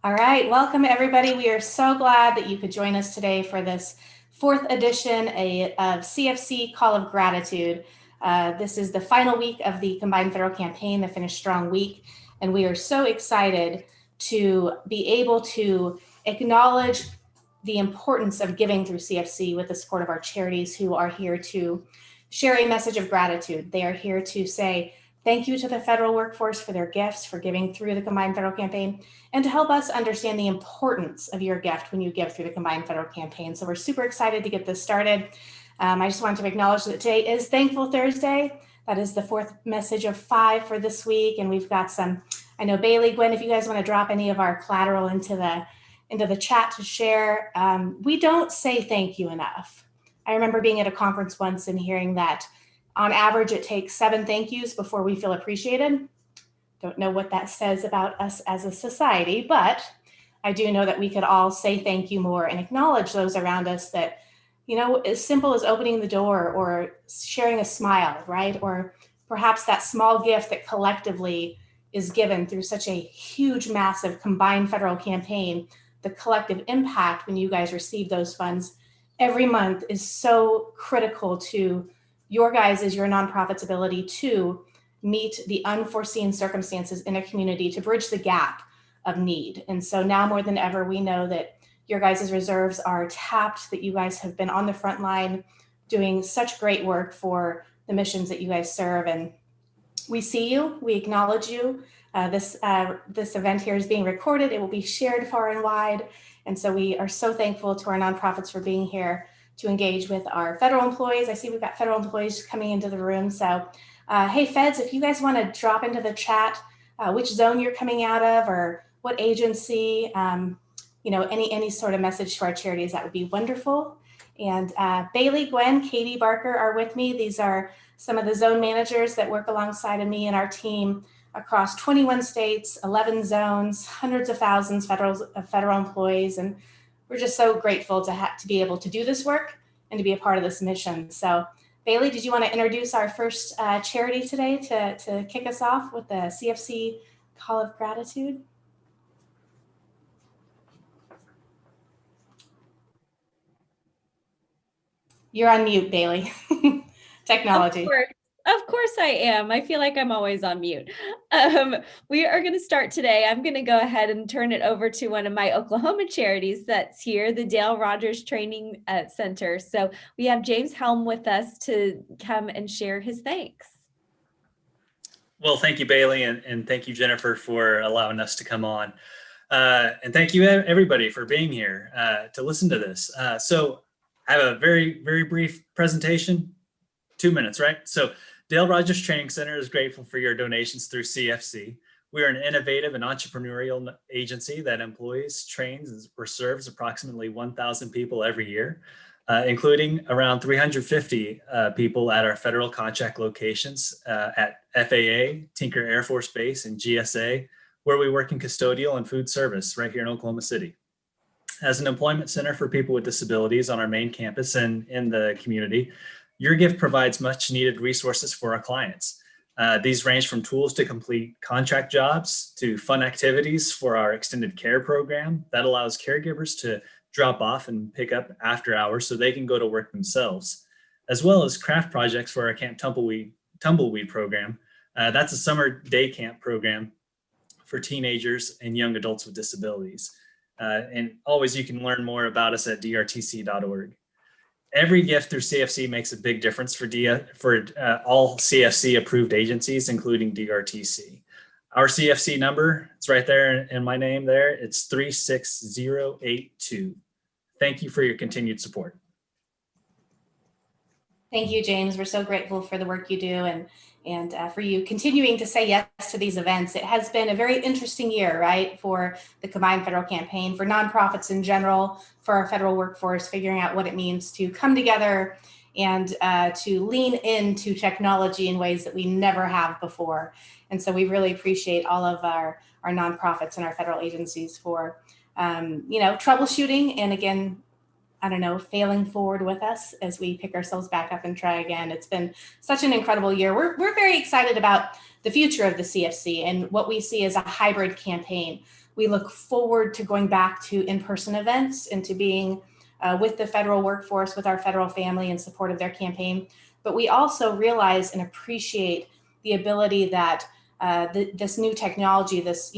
All right, welcome everybody. We are so glad that you could join us today for this fourth edition of CFC Call of Gratitude. This is the final week of the Combined Federal Campaign, the Finish Strong Week, and we are so excited to be able to acknowledge the importance of giving through CFC with the support of our charities who are here to share a message of gratitude. They are here to say thank you to the federal workforce for their gifts, for giving through the Combined Federal Campaign, and to help us understand the importance of your gift when you give through the Combined Federal Campaign. So we're super excited to get this started. I just wanted to acknowledge that today is Thankful Thursday. That is the fourth message of 5 for this week. And we've got some, I know Bailey, Gwen, if you guys want to drop any of our collateral into the chat to share. We don't say thank you enough. I remember being at a conference once and hearing that on average, it takes 7 thank yous before we feel appreciated. Don't know what that says about us as a society, but I do know that we could all say thank you more and acknowledge those around us that, as simple as opening the door or sharing a smile, right? Or perhaps that small gift that collectively is given through such a huge, massive combined federal campaign. The collective impact when you guys receive those funds every month is so critical to your nonprofit's ability to meet the unforeseen circumstances in a community to bridge the gap of need. And so now more than ever, we know that your guys' reserves are tapped, that you guys have been on the front line doing such great work for the missions that you guys serve. And we see you, we acknowledge you. This event here is being recorded. It will be shared far and wide. And so we are so thankful to our nonprofits for being here to engage with our federal employees. I see we've got federal employees coming into the room. So hey, feds, if you guys want to drop into the chat which zone you're coming out of or what agency, any sort of message to our charities, that would be wonderful. And Bailey, Gwen, Katie, Barker are with me. These are some of the zone managers that work alongside of me and our team across 21 states, 11 zones, hundreds of thousands of federal employees. And we're just so grateful to be able to do this work and to be a part of this mission. So Bailey, did you want to introduce our first charity today to kick us off with the CFC Call of Gratitude? You're on mute, Bailey. Technology. Of course I am. I feel like I'm always on mute. We are going to start today. I'm going to go ahead and turn it over to one of my Oklahoma charities that's here, the Dale Rogers Training Center. So we have James Helm with us to come and share his thanks. Well, thank you, Bailey, and thank you, Jennifer, for allowing us to come on. And thank you, everybody, for being here to listen to this. So I have a very, very brief presentation, 2 minutes, right? So Dale Rogers Training Center is grateful for your donations through CFC. We are an innovative and entrepreneurial agency that employs, trains, or serves approximately 1,000 people every year, including around 350 people at our federal contract locations at FAA, Tinker Air Force Base, and GSA, where we work in custodial and food service right here in Oklahoma City. As an employment center for people with disabilities on our main campus and in the community, your gift provides much needed resources for our clients. These range from tools to complete contract jobs to fun activities for our extended care program that allows caregivers to drop off and pick up after hours so they can go to work themselves, as well as craft projects for our Camp Tumbleweed program. That's a summer day camp program for teenagers and young adults with disabilities. And always you can learn more about us at drtc.org. Every gift through CFC makes a big difference for all CFC approved agencies, including DRTC. Our CFC number, it's right there in my name there. It's 36082. Thank you for your continued support. Thank you, James. We're so grateful for the work you do and for you continuing to say yes to these events. It has been a very interesting year, right, for the Combined Federal Campaign, for nonprofits in general, for our federal workforce, figuring out what it means to come together and to lean into technology in ways that we never have before. And so we really appreciate all of our nonprofits and our federal agencies for, troubleshooting and, again, I don't know, failing forward with us as we pick ourselves back up and try again. It's been such an incredible year. We're very excited about the future of the CFC and what we see as a hybrid campaign. We look forward to going back to in-person events and to being with the federal workforce, with our federal family in support of their campaign. But we also realize and appreciate the ability that this new technology, this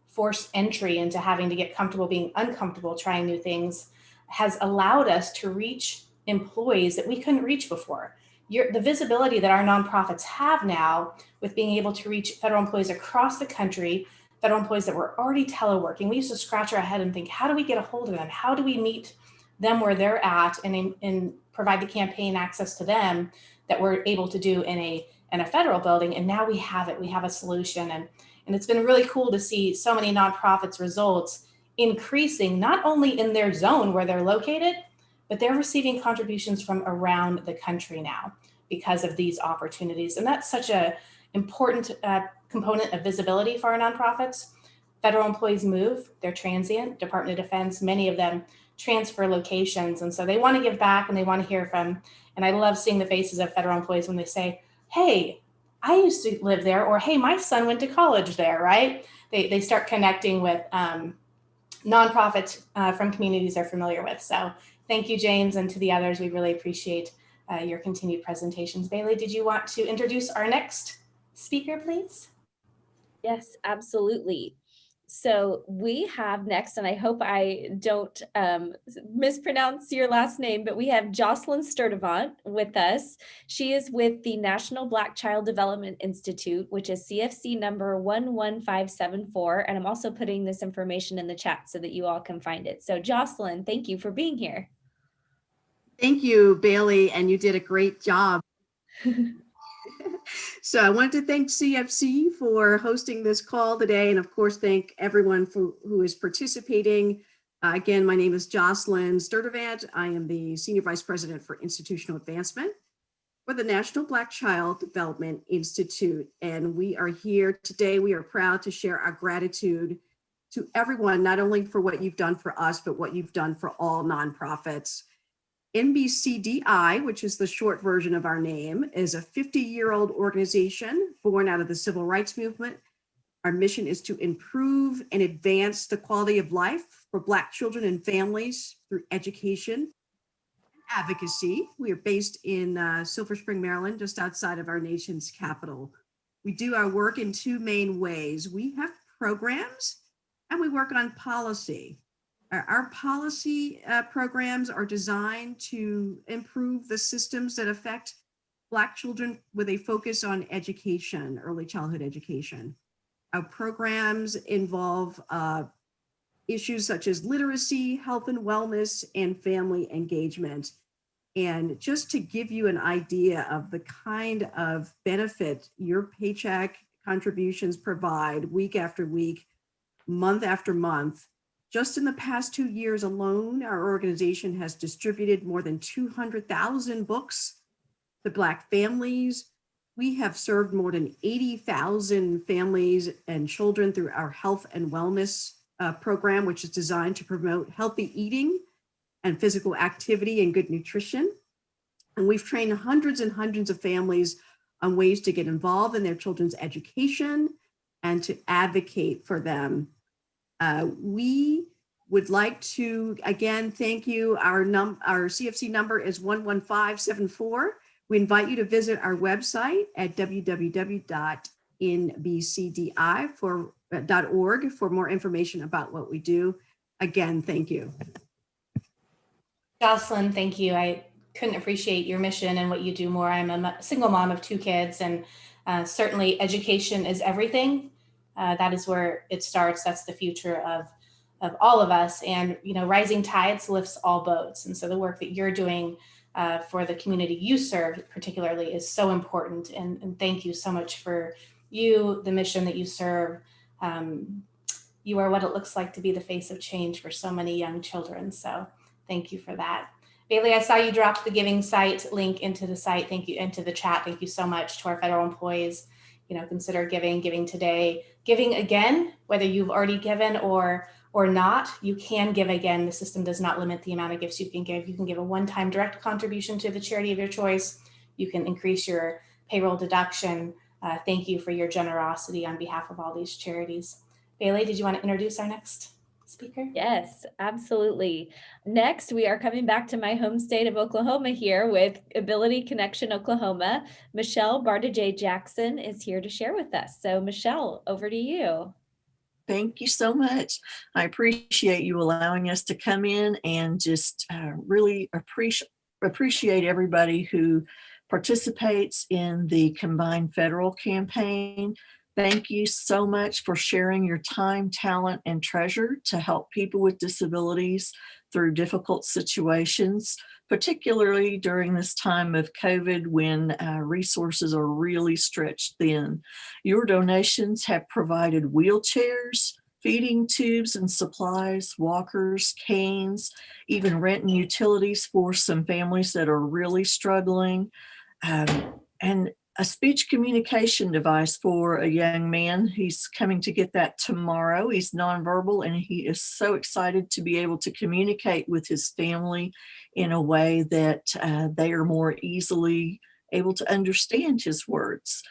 forced entry into having to get comfortable being uncomfortable, trying new things, has allowed us to reach employees that we couldn't reach before. The visibility that our nonprofits have now with being able to reach federal employees across the country, federal employees that were already teleworking, we used to scratch our head and think, how do we get a hold of them? How do we meet them where they're at and provide the campaign access to them that we're able to do in a federal building? And now we have it. We have a solution. And it's been really cool to see so many nonprofits' results increasing, not only in their zone where they're located, but they're receiving contributions from around the country now because of these opportunities. And that's such an important component of visibility for our nonprofits. Federal employees move, they're transient, Department of Defense, many of them transfer locations. And so they want to give back and they want to hear from, and I love seeing the faces of federal employees when they say, hey, I used to live there, or hey, my son went to college there, right? They start connecting with nonprofits from communities they're familiar with. So thank you, James, and to the others. We really appreciate your continued presentations. Bailey, did you want to introduce our next speaker, please? Yes, absolutely. So we have next, and I hope I don't mispronounce your last name, but we have Jocelyn Sturdivant with us. She is with the National Black Child Development Institute, which is CFC number 11574. And I'm also putting this information in the chat so that you all can find it. So Jocelyn, thank you for being here. Thank you, Bailey, and you did a great job. So I wanted to thank CFC for hosting this call today, and of course, thank everyone who is participating. Again, my name is Jocelyn Sturdivant. I am the Senior Vice President for Institutional Advancement for the National Black Child Development Institute. And we are here today. We are proud to share our gratitude to everyone, not only for what you've done for us, but what you've done for all nonprofits. NBCDI, which is the short version of our name, is a 50-year-old organization born out of the civil rights movement. Our mission is to improve and advance the quality of life for Black children and families through education and advocacy. We are based in Silver Spring, Maryland, just outside of our nation's capital. We do our work in two main ways. We have programs and we work on policy. Our policy programs are designed to improve the systems that affect Black children with a focus on education, early childhood education. Our programs involve issues such as literacy, health and wellness, and family engagement. And just to give you an idea of the kind of benefit your paycheck contributions provide week after week, month after month, just in the past 2 years alone, our organization has distributed more than 200,000 books to Black families. We have served more than 80,000 families and children through our health and wellness program, which is designed to promote healthy eating and physical activity and good nutrition. And we've trained hundreds and hundreds of families on ways to get involved in their children's education and to advocate for them. We would like to, again, thank you. Our CFC number is 11574. We invite you to visit our website at www.nbcdi.org for more information about what we do. Again, thank you. Jocelyn, thank you. I couldn't appreciate your mission and what you do more. I'm a single mom of 2 kids, and certainly education is everything. That is where it starts. That's the future of all of us. And, rising tides lifts all boats. And so the work that you're doing for the community you serve particularly is so important. And thank you so much for the mission that you serve. You are what it looks like to be the face of change for so many young children. So thank you for that. Bailey, I saw you drop the giving site link into the site. Thank you, into the chat. Thank you so much to our federal employees. Consider giving today, giving again, whether you've already given or or not, you can give again. The system does not limit the amount of gifts you can give. You can give a one-time direct contribution to the charity of your choice. You can increase your payroll deduction. Thank you for your generosity on behalf of all these charities. Bailey, did you want to introduce our next speaker? Yes, absolutely. Next, we are coming back to my home state of Oklahoma here with Ability Connection Oklahoma. Michelle Bardajay Jackson is here to share with us. So Michelle, over to you. Thank you so much. I appreciate you allowing us to come in and just really appreciate everybody who participates in the Combined Federal campaign. Thank you so much for sharing your time, talent, and treasure to help people with disabilities through difficult situations, particularly during this time of COVID when resources are really stretched thin. Your donations have provided wheelchairs, feeding tubes and supplies, walkers, canes, even rent and utilities for some families that are really struggling, and a speech communication device for a young man. He's coming to get that tomorrow. He's nonverbal and he is so excited to be able to communicate with his family in a way that they are more easily able to understand his words.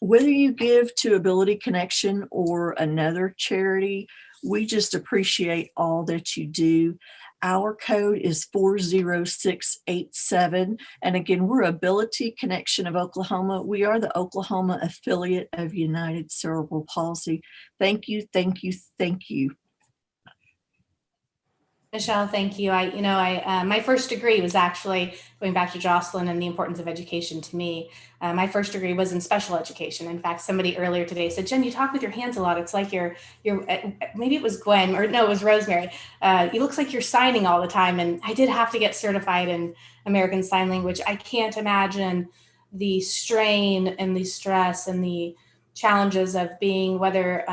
Whether you give to Ability Connection or another charity, we just appreciate all that you do. Our code is 40687. And again, we're Ability Connection of Oklahoma. We are the Oklahoma affiliate of United Cerebral Palsy. Thank you, thank you, thank you. Michelle, thank you. My first degree was actually, going back to Jocelyn and the importance of education to me. My first degree was in special education. In fact, somebody earlier today said, Jen, you talk with your hands a lot. It's like you're maybe it was Gwen, or no, it was Rosemary. It looks like you're signing all the time. And I did have to get certified in American Sign Language. I can't imagine the strain and the stress and the challenges of being, whether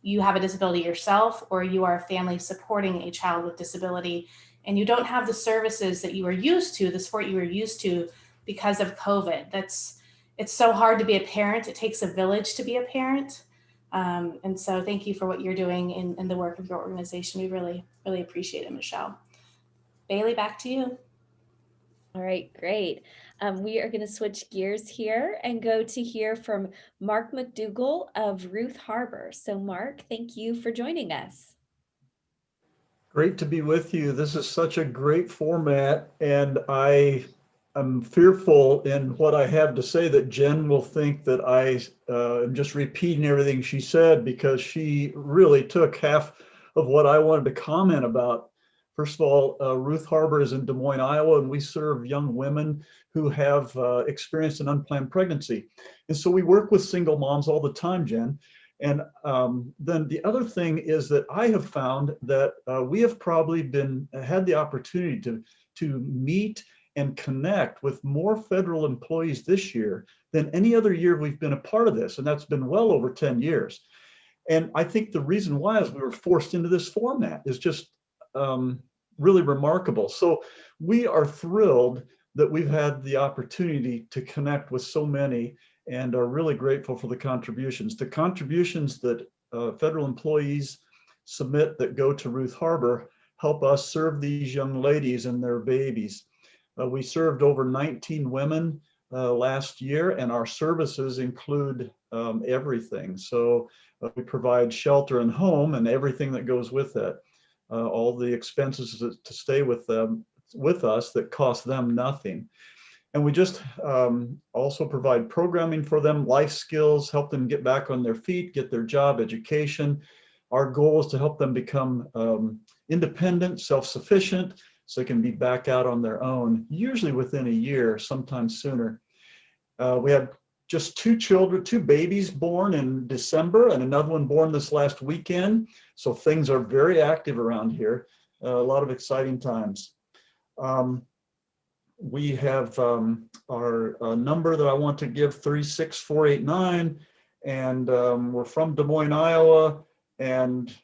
you have a disability yourself or you are a family supporting a child with disability, and you don't have the services that you were used to, the support you were used to because of COVID. It's so hard to be a parent. It takes a village to be a parent. And so thank you for what you're doing in the work of your organization. We really, really appreciate it, Michelle. Bailey, back to you. All right, great. We are going to switch gears here and go to hear from Mark McDougall of Ruth Harbor. So Mark, thank you for joining us. Great to be with you. This is such a great format, and I am fearful in what I have to say that Jen will think that I am just repeating everything she said, because she really took half of what I wanted to comment about. First of all, Ruth Harbor is in Des Moines, Iowa, and we serve young women who have experienced an unplanned pregnancy. And so we work with single moms all the time, Jen. And then the other thing is that I have found that we have probably had the opportunity to meet and connect with more federal employees this year than any other year we've been a part of this. And that's been well over 10 years. And I think the reason why is we were forced into this format is just really remarkable. So we are thrilled that we've had the opportunity to connect with so many, and are really grateful for the contributions. The contributions that federal employees submit that go to Ruth Harbor help us serve these young ladies and their babies. We served over 19 women last year, and our services include everything. So we provide shelter and home and everything that goes with it. All the expenses to stay with us that cost them nothing. And we just also provide programming for them, life skills, help them get back on their feet, get their job, education. Our goal is to help them become independent, self-sufficient, so they can be back out on their own, usually within a year, sometimes sooner. We had just two babies born in December and another one born this last weekend. So things are very active around here, a lot of exciting times. We have our number that I want to give, 36489, and we're from Des Moines, Iowa, and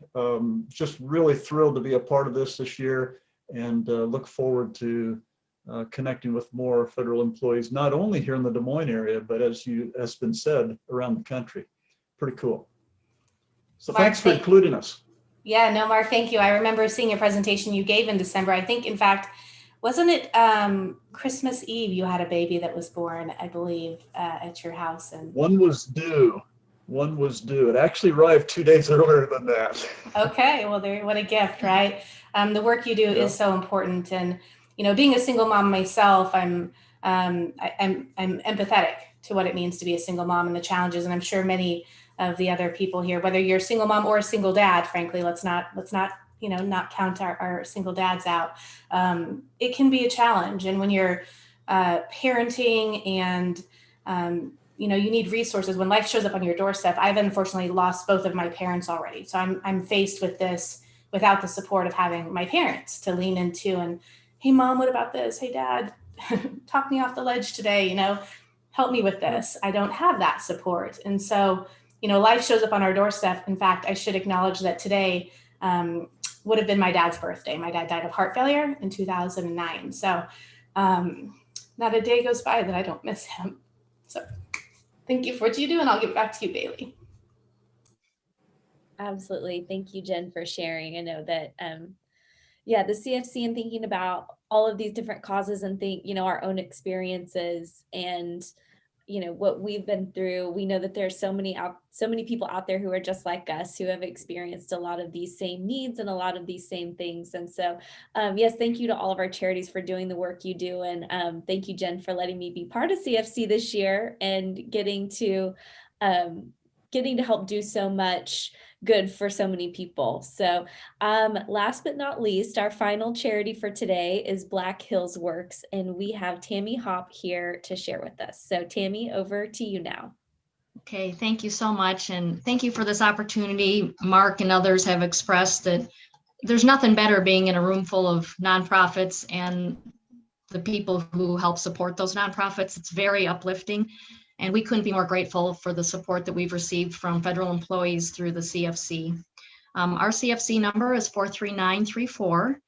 just really thrilled to be a part of this year, and look forward to connecting with more federal employees, not only here in the Des Moines area, but as has been said, around the country. Pretty cool. So thanks for including us. Yeah, no, Mark, thank you. I remember seeing a presentation you gave in December. I think, in fact, wasn't it Christmas Eve you had a baby that was born, I believe, at your house? And One was due. One was due. It actually arrived 2 days earlier than that. okay, well, there, what a gift, right? The work you do Yeah. is so important, and being a single mom myself, I'm empathetic to what it means to be a single mom and the challenges, and I'm sure many of the other people here, whether you're a single mom or a single dad, frankly, let's not not count our single dads out. It can be a challenge, and when you're parenting and you need resources when life shows up on your doorstep. I've unfortunately lost both of my parents already, so I'm faced with this without the support of having my parents to lean into. And hey, mom, what about this? Hey, dad, talk me off the ledge today. Help me with this. I don't have that support, and so life shows up on our doorstep. In fact, I should acknowledge that today would have been my dad's birthday. My dad died of heart failure in 2009, so not a day goes by that I don't miss him. So thank you for what you do, and I'll give it back to you, Bailey. Absolutely. Thank you, Jen, for sharing. I know that, the CFC and thinking about all of these different causes and our own experiences and, what we've been through. We know that there's so many people out there who are just like us, who have experienced a lot of these same needs and a lot of these same things. And so, yes, thank you to all of our charities for doing the work you do. And thank you, Jen, for letting me be part of CFC this year and getting to help do so much good for so many people. So last but not least, our final charity for today is Black Hills Works, and we have Tammy Hopp here to share with us. So Tammy, over to you now. Okay, thank you so much. And thank you for this opportunity. Mark and others have expressed that there's nothing better being in a room full of nonprofits and the people who help support those nonprofits. It's very uplifting. And we couldn't be more grateful for the support that we've received from federal employees through the CFC. Our CFC number is 43934.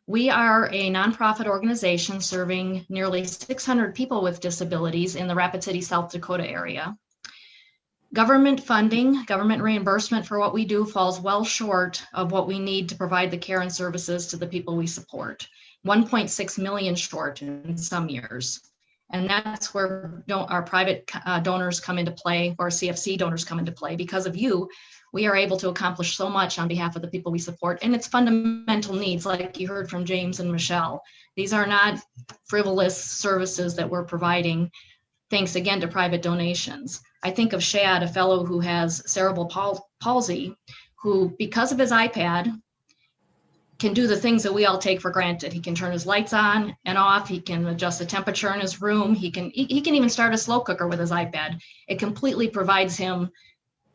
We are a nonprofit organization serving nearly 600 people with disabilities in the Rapid City, South Dakota area. Government funding, government reimbursement for what we do falls well short of what we need to provide the care and services to the people we support. 1.6 million short in some years. And that's where our private donors come into play, or CFC donors come into play. Because of you, we are able to accomplish so much on behalf of the people we support. And it's fundamental needs, like you heard from James and Michelle. These are not frivolous services that we're providing, thanks again to private donations. I think of Shad, a fellow who has cerebral palsy, who, because of his iPad, can do the things that we all take for granted. He can turn his lights on and off. He can adjust the temperature in his room. He can even start a slow cooker with his iPad. It completely provides him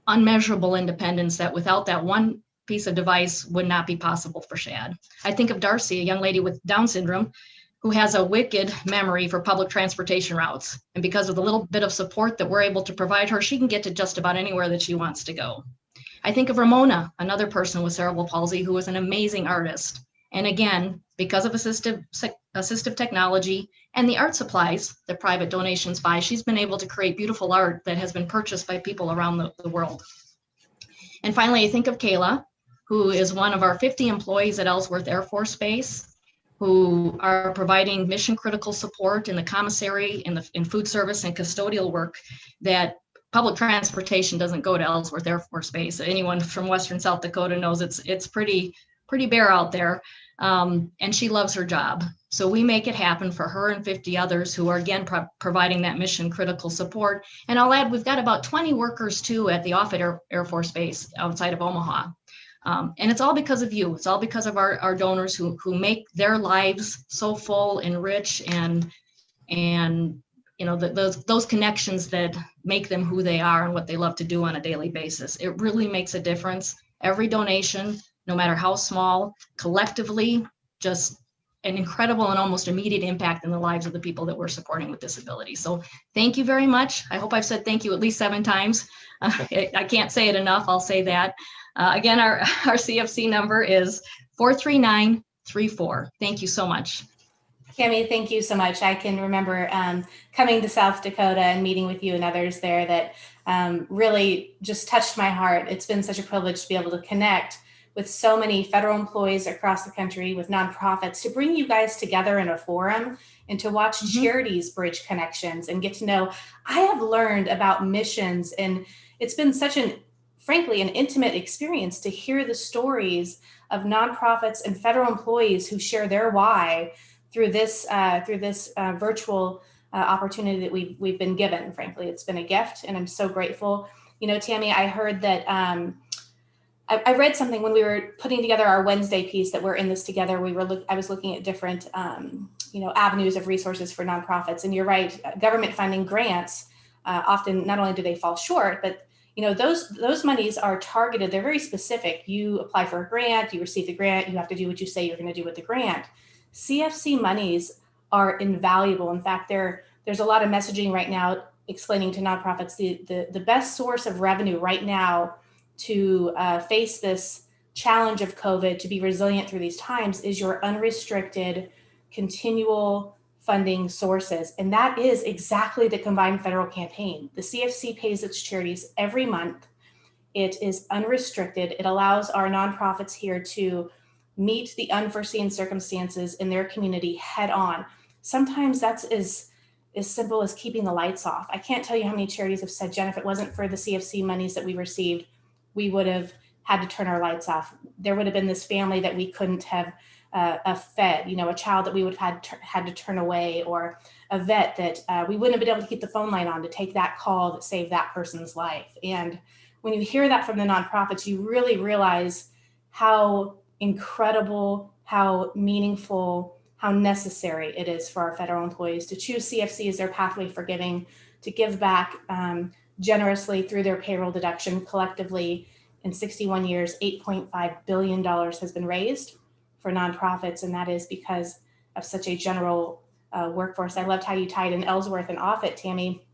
unmeasurable independence that without that one piece of device would not be possible for Shad. I think of Darcy, a young lady with Down syndrome, who has a wicked memory for public transportation routes. And because of the little bit of support that we're able to provide her, she can get to just about anywhere that she wants to go. I think of Ramona, another person with cerebral palsy who is an amazing artist. And again, because of assistive technology and the art supplies that private donations buy, she's been able to create beautiful art that has been purchased by people around the world. And finally, I think of Kayla, who is one of our 50 employees at Ellsworth Air Force Base, who are providing mission critical support in the commissary, in food service and custodial work that public transportation doesn't go to Ellsworth Air Force Base. Anyone from Western South Dakota knows it's pretty bare out there. And she loves her job. So we make it happen for her and 50 others who are again providing that mission critical support. And I'll add, we've got about 20 workers too at the Offutt Air Force Base outside of Omaha. And it's all because of you. It's all because of our donors who make their lives so full and rich and those connections that make them who they are and what they love to do on a daily basis. It really makes a difference. Every donation, no matter how small, collectively, just an incredible and almost immediate impact in the lives of the people that we're supporting with disabilities. So thank you very much. I hope I've said thank you at least 7 times. I can't say it enough. I'll say that. Again, our CFC number is 43934. Thank you so much. Tammy, thank you so much. I can remember coming to South Dakota and meeting with you and others there that really just touched my heart. It's been such a privilege to be able to connect with so many federal employees across the country, with nonprofits, to bring you guys together in a forum and to watch charities bridge connections and get to know. I have learned about missions, and it's been such frankly, an intimate experience to hear the stories of nonprofits and federal employees who share their why through this virtual opportunity that we've been given. Frankly, it's been a gift, and I'm so grateful. You know, Tammy, I heard that I read something when we were putting together our Wednesday piece that we're in this together. I was looking at different avenues of resources for nonprofits, and you're right. Government funding grants often not only do they fall short, but those monies are targeted. They're very specific. You apply for a grant, you receive the grant, you have to do what you say you're going to do with the grant. CFC monies are invaluable. In fact, there's a lot of messaging right now explaining to nonprofits the best source of revenue right now to face this challenge of COVID, to be resilient through these times, is your unrestricted, continual funding sources. And that is exactly the combined federal campaign. The CFC pays its charities every month. It is unrestricted. It allows our nonprofits here to meet the unforeseen circumstances in their community head on. Sometimes that's as simple as keeping the lights off. I can't tell you how many charities have said, Jen, if it wasn't for the CFC monies that we received, we would have had to turn our lights off. There would have been this family that we couldn't have fed, a child that we would have had to turn away, or a vet that we wouldn't have been able to keep the phone line on to take that call that saved that person's life. And when you hear that from the nonprofits, you really realize how incredible, how meaningful, how necessary it is for our federal employees to choose CFC as their pathway for giving, to give back generously through their payroll deduction. Collectively, in 61 years, $8.5 billion has been raised for nonprofits, and that is because of such a general workforce. I loved how you tied in Ellsworth and Offutt, Tammy.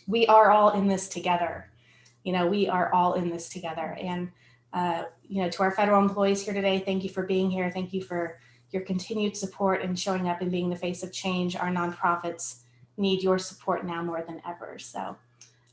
We are all in this together. We are all in this together. And, to our federal employees here today, thank you for being here. Thank you for your continued support and showing up and being the face of change. Our nonprofits need your support now more than ever. So,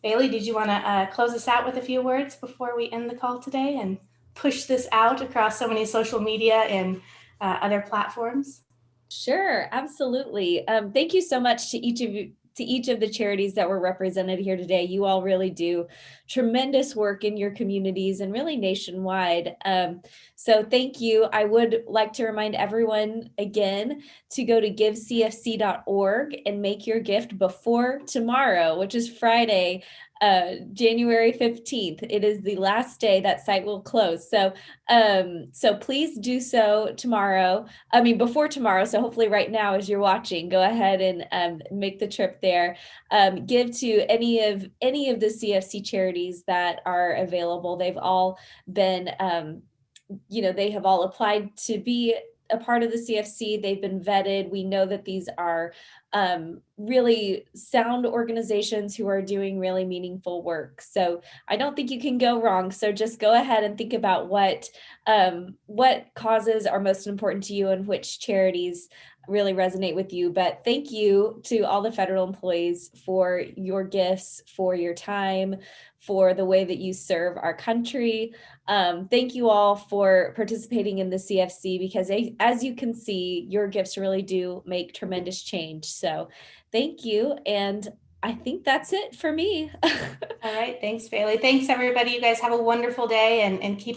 Bailey, did you want to close us out with a few words before we end the call today and push this out across so many social media and other platforms? Sure, absolutely. Thank you so much to each of you, to each of the charities that were represented here today. You all really do tremendous work in your communities and really nationwide. So thank you. I would like to remind everyone again to go to givecfc.org and make your gift before tomorrow, which is Friday, January 15th. It is the last day that site will close. So please do so before tomorrow. So hopefully right now, as you're watching, go ahead and make the trip there. Give to any of the CFC charities that are available. They've all been, they have all applied to be a part of the CFC. They've been vetted. We know that these are really sound organizations who are doing really meaningful work. So I don't think you can go wrong. So just go ahead and think about what causes are most important to you and which charities really resonate with you. But thank you to all the federal employees for your gifts, for your time, for the way that you serve our country. Thank you all for participating in the CFC, because as you can see, your gifts really do make tremendous change. So thank you. And I think that's it for me. All right. Thanks, Bailey. Thanks, everybody. You guys have a wonderful day and keep